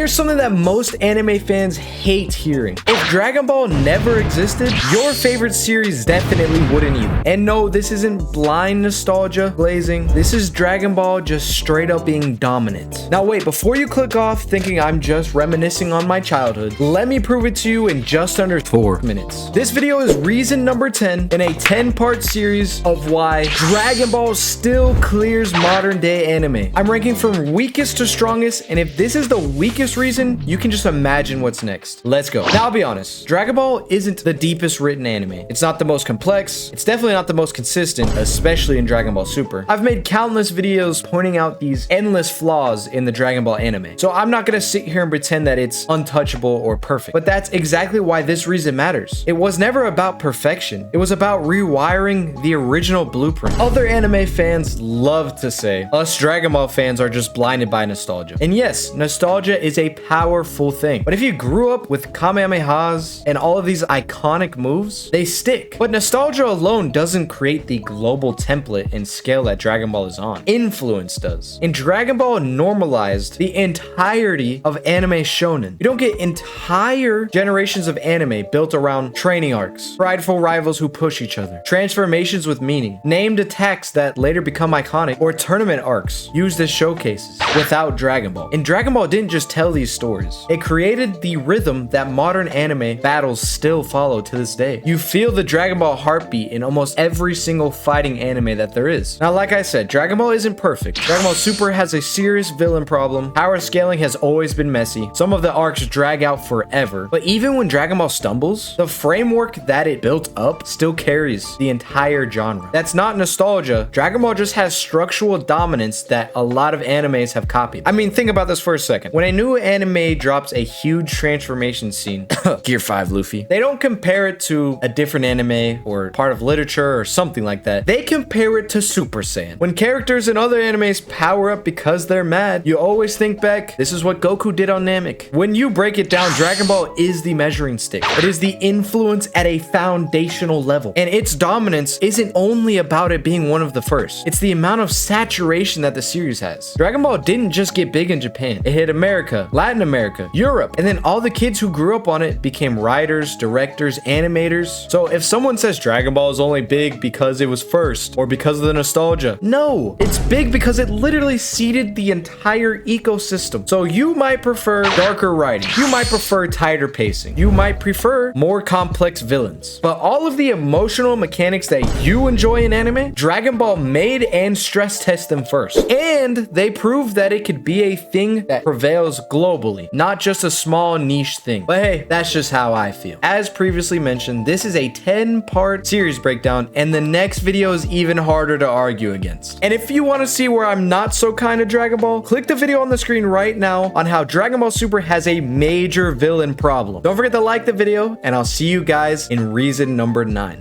here's something that most anime fans hate hearing. If Dragon Ball never existed, your favorite series definitely wouldn't either. And no, this isn't blind nostalgia glazing. This is Dragon Ball just straight up being dominant. Now wait, before you click off thinking I'm just reminiscing on my childhood, let me prove it to you in just under 4 minutes. This video is reason number 10 in a 10-part series of why Dragon Ball still clears modern day anime. I'm ranking from weakest to strongest, and if this is the weakest reason, you can just imagine what's next. Let's go. Now I'll be honest, Dragon Ball isn't the deepest written anime. It's not the most complex. It's definitely not the most consistent, especially in Dragon Ball Super. I've made countless videos pointing out these endless flaws in the Dragon Ball anime. So I'm not gonna sit here and pretend that it's untouchable or perfect. But that's exactly why this reason matters. It was never about perfection. It was about rewiring the original blueprint. Other anime fans love to say us Dragon Ball fans are just blinded by nostalgia. And yes, nostalgia is a powerful thing. But if you grew up with Kamehamehas and all of these iconic moves, they stick. But nostalgia alone doesn't create the global template and scale that Dragon Ball is on. Influence does. And Dragon Ball normalized the entirety of anime shonen. You don't get entire generations of anime built around training arcs, prideful rivals who push each other, transformations with meaning, named attacks that later become iconic, or tournament arcs used as showcases without Dragon Ball. And Dragon Ball didn't just tell these stories. It created the rhythm that modern anime battles still follow to this day. You feel the Dragon Ball heartbeat in almost every single fighting anime that there is. Now, like I said, Dragon Ball isn't perfect. Dragon Ball Super has a serious villain problem. Power scaling has always been messy. Some of the arcs drag out forever. But even when Dragon Ball stumbles, the framework that it built up still carries the entire genre. That's not nostalgia. Dragon Ball just has structural dominance that a lot of animes have copied. I mean, think about this for a second. When a new anime drops a huge transformation scene, Gear 5 Luffy, they don't compare it to a different anime or part of literature or something like that. They compare it to Super Saiyan. When characters in other animes power up because they're mad, you always think back, this is what Goku did on Namek. When you break it down, Dragon Ball is the measuring stick. It is the influence at a foundational level. And its dominance isn't only about it being one of the first. It's the amount of saturation that the series has. Dragon Ball didn't just get big in Japan. It hit America, Latin America, Europe, and then all the kids who grew up on it became writers, directors, animators. So if someone says Dragon Ball is only big because it was first or because of the nostalgia, no, it's big because it literally seeded the entire ecosystem. So you might prefer darker writing. You might prefer tighter pacing. You might prefer more complex villains. But all of the emotional mechanics that you enjoy in anime, Dragon Ball made and stress test them first. And they proved that it could be a thing that prevails globally, not just a small niche thing. But hey, that's just how I feel. As previously mentioned, this is a 10-part series breakdown, and the next video is even harder to argue against. And if you want to see where I'm not so kind of Dragon Ball, click the video on the screen right now on how Dragon Ball Super has a major villain problem. Don't forget to like the video, and I'll see you guys in reason number 9.